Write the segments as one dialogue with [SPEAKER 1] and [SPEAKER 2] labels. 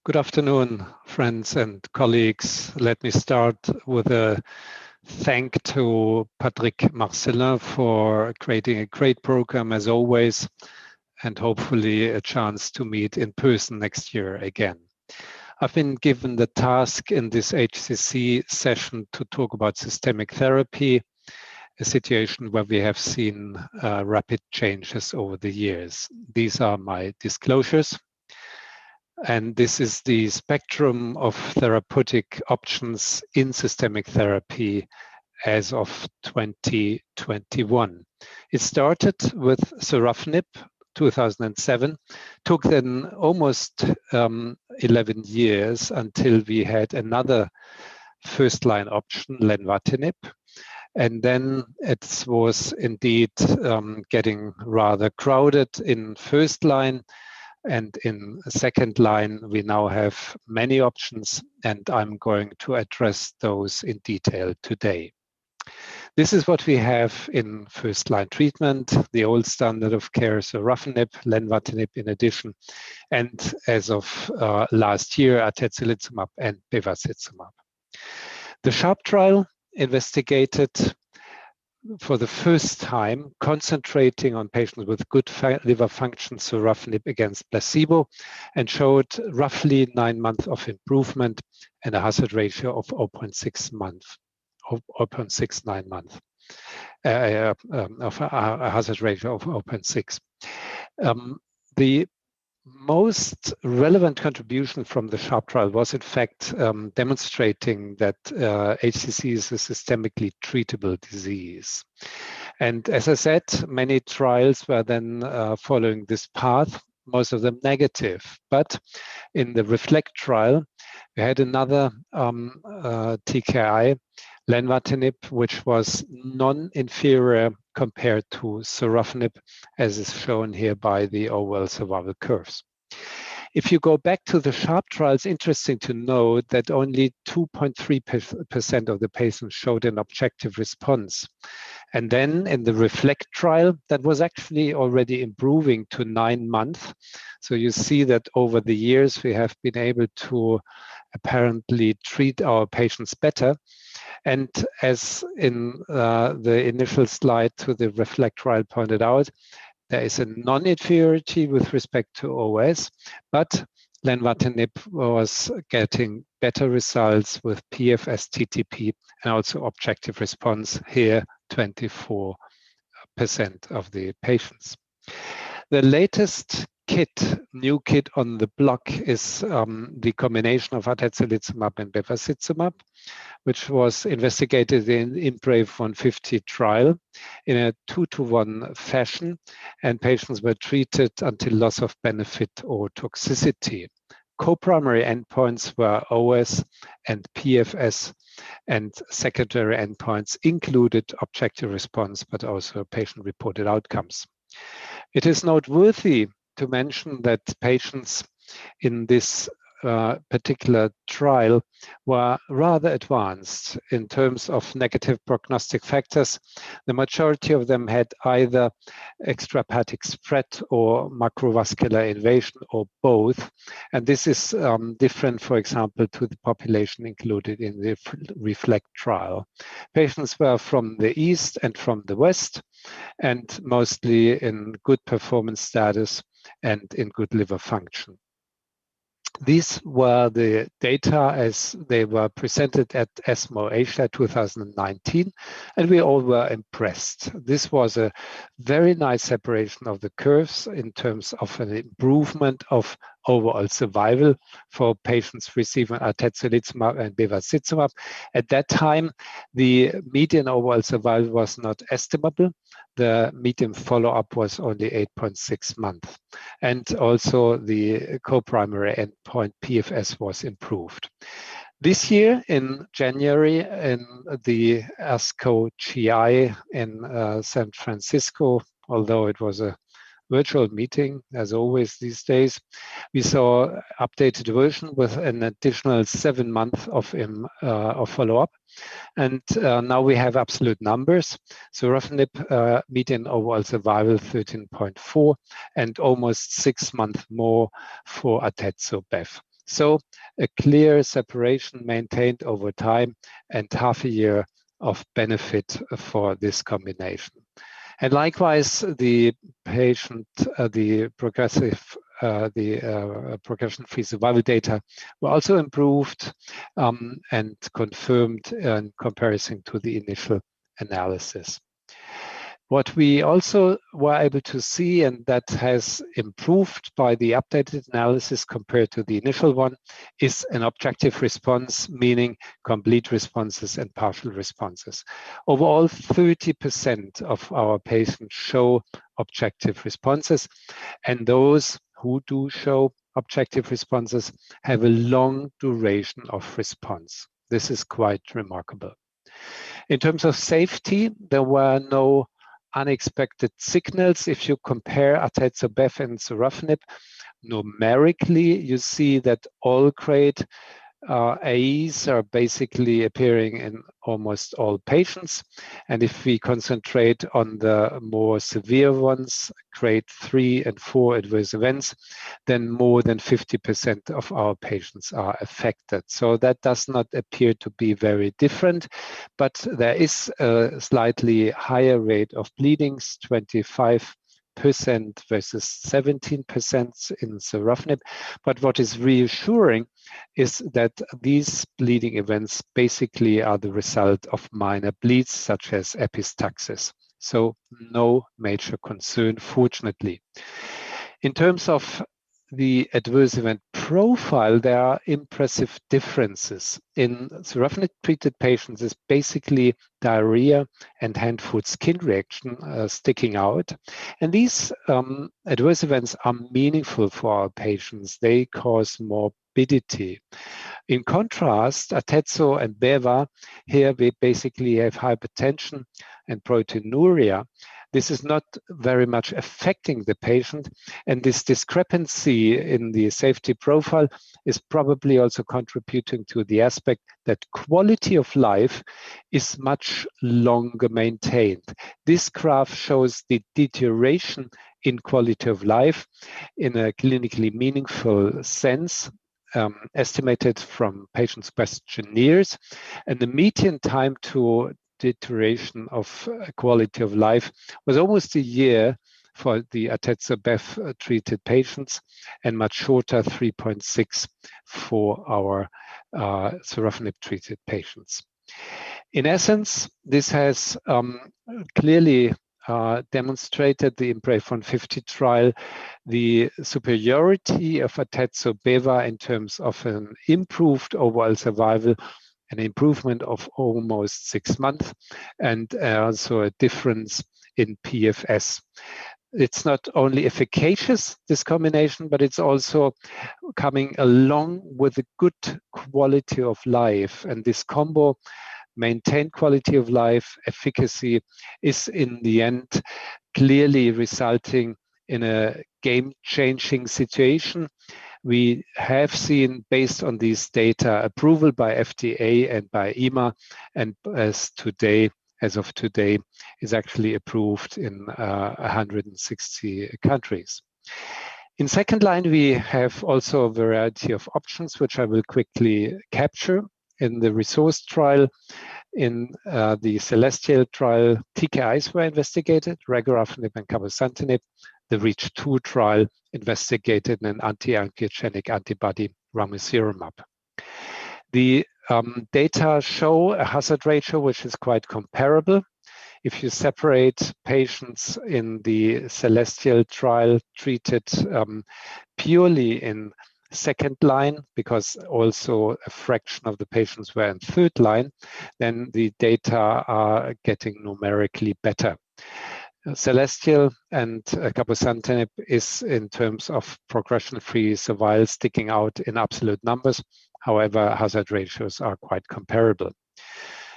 [SPEAKER 1] Good afternoon, friends and colleagues. Let me start with a thank to Patrick Marcelin for creating a great program as always, and hopefully a chance to meet in person next year again. I've been given the task in this HCC session to talk about systemic therapy, a situation where we have seen rapid changes over the years. These are my disclosures. And this is the spectrum of therapeutic options in systemic therapy as of 2021. It started with Sorafenib, 2007, took then almost 11 years until we had another first-line option, Lenvatinib. And then it was indeed getting rather crowded in first line. And in second line, we now have many options, and I'm going to address those in detail today. This is what we have in first line treatment, the old standard of care, Sorafenib, Lenvatinib in addition, and as of last year, Atezolizumab and bevacizumab. The SHARP trial investigated for the first time, concentrating on patients with good liver function, Sorafenib against placebo, and showed roughly 9 months of improvement and a hazard ratio of 0.69 months, of a hazard ratio of 0.6. The most relevant contribution from the SHARP trial was in fact demonstrating that HCC is a systemically treatable disease. And as I said, many trials were then following this path, most of them negative. But in the REFLECT trial, we had another TKI, Lenvatinib, which was non-inferior compared to Sorafenib, as is shown here by the overall survival curves. If you go back to the SHARP trial, it's interesting to note that only 2.3% of the patients showed an objective response. And then in the REFLECT trial, that was actually already improving to 9 months. So you see that over the years, we have been able to apparently treat our patients better. And as in the initial slide to the REFLECT trial pointed out, there is a non-inferiority with respect to OS, but Lenvatinib was getting better results with PFS, TTP, and also objective response here, 24% of the patients. The latest new kid on the block is the combination of Atezolizumab and bevacizumab, which was investigated in IMbrave 150 trial in a 2-to-1 fashion, and patients were treated until loss of benefit or toxicity. Co-primary endpoints were OS and PFS, and secondary endpoints included objective response, but also patient-reported outcomes. It is noteworthy to mention that patients in this particular trial were rather advanced in terms of negative prognostic factors. The majority of them had either extrahepatic spread or macrovascular invasion or both. And this is different, for example, to the population included in the REFLECT trial. Patients were from the East and from the West, and mostly in good performance status and in good liver function. These were the data as they were presented at ESMO Asia 2019, and we all were impressed. This was a very nice separation of the curves in terms of an improvement of overall survival for patients receiving Atezolizumab and bevacizumab. At that time, the median overall survival was not estimable. The median follow-up was only 8.6 months. And also the co-primary endpoint PFS was improved. This year in January in the ASCO GI in San Francisco, although it was a virtual meeting, as always these days, we saw updated version with an additional 7 months of follow-up. And now we have absolute numbers. Sorafenib median overall survival 13.4 and almost 6 months more for Atezo-Bev. So a clear separation maintained over time and half a year of benefit for this combination. And likewise, the patient, the progression-free survival data were also improved and confirmed in comparison to the initial analysis. What we also were able to see, and that has improved by the updated analysis compared to the initial one, is an objective response, meaning complete responses and partial responses. Overall, 30% of our patients show objective responses, and those who do show objective responses have a long duration of response. This is quite remarkable. In terms of safety, there were no unexpected signals. If you compare Atezolizumab and Sorafenib, numerically, you see that all grade AEs are basically appearing in almost all patients. And if we concentrate on the more severe ones, grade 3 and 4 adverse events, then more than 50% of our patients are affected. So that does not appear to be very different, but there is a slightly higher rate of bleedings, 25% versus 17% in Sorafenib. But what is reassuring is that these bleeding events basically are the result of minor bleeds, such as epistaxis. So no major concern, fortunately. In terms of the adverse event profile, there are impressive differences. In Sorafenib-treated patients, it's basically diarrhea and hand-foot skin reaction sticking out. And these adverse events are meaningful for our patients. They cause morbidity. In contrast, Atezo and Beva, here we basically have hypertension and proteinuria. This is not very much affecting the patient, and this discrepancy in the safety profile is probably also contributing to the aspect that quality of life is much longer maintained. This graph shows the deterioration in quality of life in a clinically meaningful sense, estimated from patients' questionnaires, and the median time to deterioration of quality of life was almost a year for the Atezolizumab treated patients and much shorter, 3.6 for our Sorafenib treated patients. In essence, this has clearly demonstrated the IMbrave 150 trial, the superiority of Atezolizumab in terms of an improved overall survival, an improvement of almost 6 months, and also a difference in PFS. It's not only efficacious, this combination, but it's also coming along with a good quality of life. And this combo, maintained quality of life, efficacy, is in the end clearly resulting in a game-changing situation. We have seen, based on these data, approval by FDA and by EMA, and as of today, is actually approved in 160 countries. In second line, we have also a variety of options, which I will quickly capture. In the resource trial, in the Celestial trial, TKIs were investigated, regorafenib and cabozantinib. The REACH2 trial investigated an anti-angiogenic antibody, ramucirumab. The data show a hazard ratio which is quite comparable. If you separate patients in the Celestial trial treated purely in second line, because also a fraction of the patients were in third line, then the data are getting numerically better. Celestial and cabozantinib is, in terms of progression-free survival, sticking out in absolute numbers. However, hazard ratios are quite comparable.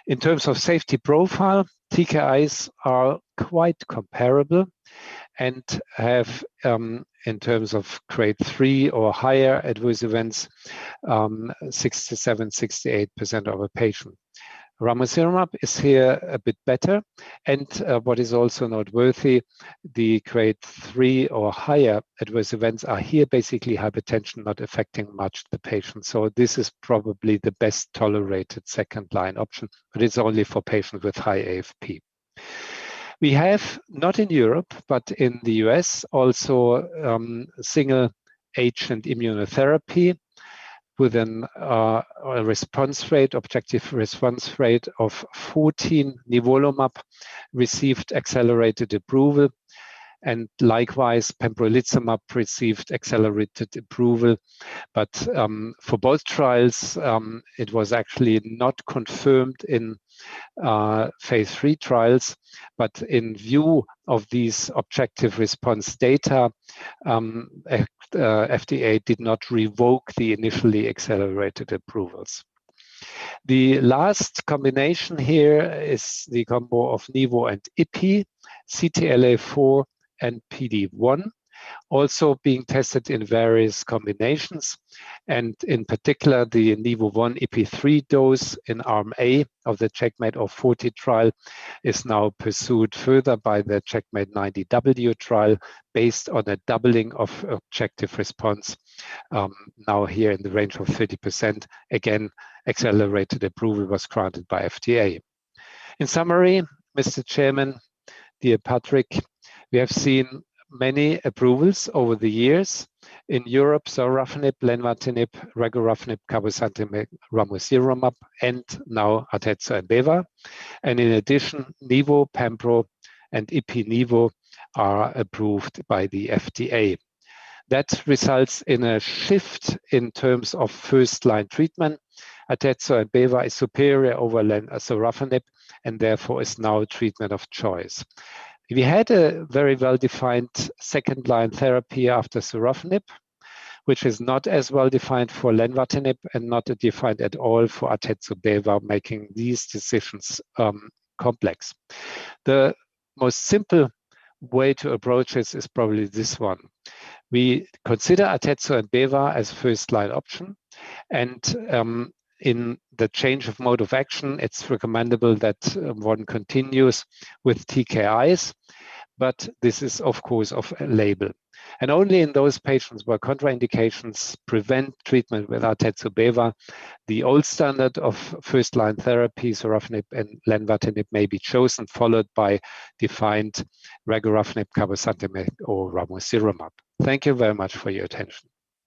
[SPEAKER 1] In terms of safety profile, TKIs are quite comparable and have, in terms of grade 3 or higher adverse events, 67-68% of a patient. Ramucirumab is here a bit better, and what is also noteworthy, the grade 3 or higher adverse events are here basically hypertension, not affecting much the patient. So this is probably the best tolerated second-line option, but it's only for patients with high AFP. We have, not in Europe, but in the US, also single agent immunotherapy with a response rate, objective response rate of 14. Nivolumab received accelerated approval, and likewise pembrolizumab received accelerated approval. But for both trials, it was actually not confirmed in phase 3 trials, but in view of these objective response data, FDA did not revoke the initially accelerated approvals. The last combination here is the combo of Nivo and Ipi, CTLA-4 and PD-1, also being tested in various combinations, and in particular the Nivo-1 Ipi-3 dose in arm A of the CheckMate 040 trial is now pursued further by the CheckMate 90W trial based on a doubling of objective response, now here in the range of 30%. Again, accelerated approval was granted by FDA. In summary, Mr. Chairman, dear Patrick, we have seen many approvals over the years. In Europe, Sorafenib, Lenvatinib, Regorafenib, Cabozantinib, Ramucirumab, and now Atezolizumab and Beva. And in addition, Nivo, Pembro, and Ipi-Nivo are approved by the FDA. That results in a shift in terms of first-line treatment. Atezolizumab and Beva is superior over Sorafenib, and therefore is now treatment of choice. We had a very well-defined second-line therapy after Sorafenib, which is not as well-defined for Lenvatinib and not defined at all for Atezolizumab, making these decisions complex. The most simple way to approach this is probably this one. We consider Atezolizumab and Beva as first-line option, and in the change of mode of action, it's recommendable that one continues with TKIs, but this is of course off label. And only in those patients where contraindications prevent treatment with Atezolizumab, the old standard of first-line therapy, Sorafenib and Lenvatinib, may be chosen, followed by defined Regorafenib, Cabozantinib, or Ramucirumab. Thank you very much for your attention.